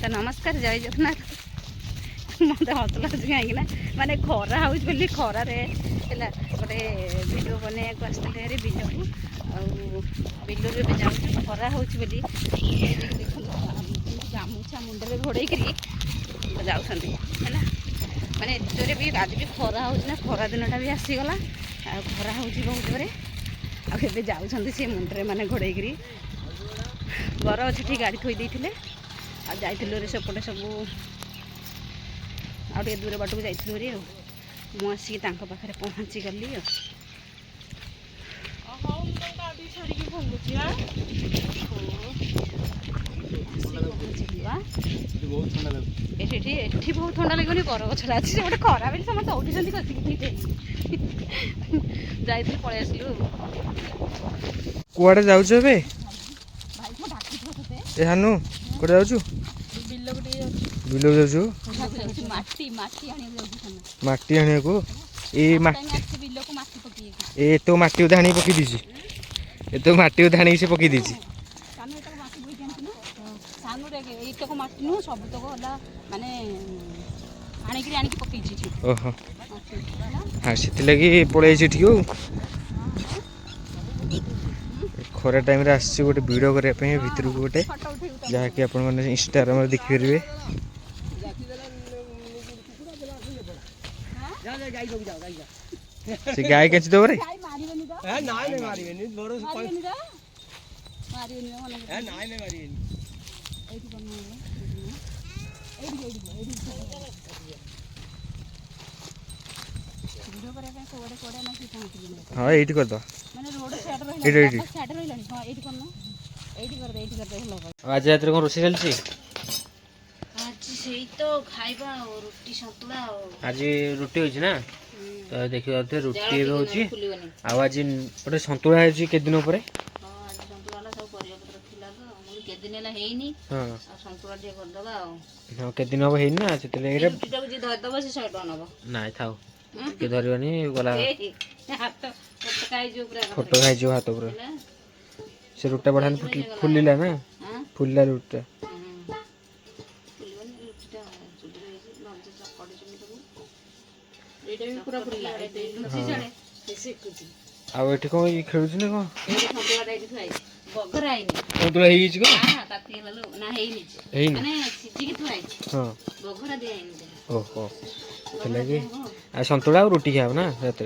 नमस्कार जय जगन्नाथ मत हस लगे कहीं माने खरा हो खरार गोटे भिड बनवाक आसते बिल को बिलू जाऊँ खरा हो गामुछा मुंडे घोड़े जाऊँ है माने जोरे भी आज भी खरा हो खरा दिनटा भी आसीगला आ खरा हो बहुत जोरे आगे जाऊँ सी मुंडे माने घोड़े बर अच्छी गाड़ी थोड़ी आ जाइलु सेपटे सब आगे दूर बाट को जाइलु मुझे पाखे पहुँची गली एठी बहुत ठंडा लगे बर गछड़ा अच्छी गोटे खरा भी समस्त उठी जाइए पलि आसलु कुआड़े जाऊँ हानु कौटे जाऊँ बिल जाऊँ मटी आने को ये तो मटी उधे आनी पकई दीची ये तो मटी उधे आनी से पकई दीची ओहो हाँ से लगी पलि ठीक खरा टाइम रे आसी गोटे वीडियो करने भितर को गोटे जहाँकि आप इंस्टाग्राम देखिपारे से गाय कैसे दो रे हाँ ये करद आज रात कौन रोषे चलती आज रुटी होची ना तो देखिए रुटी होची आज गोटे सतुला होची के दिन पर हाँ के दिन हम है ना से ना था के धरनी गला फोटो खाई हाथ पूरा से रुटा बढ़ान फुलिला ना फुलिला रुटा आउ एठी कौन खेलुछ ना कौन सतुला हे गइछ को ओहो लगे आ संतुला रुटी खाव ना रात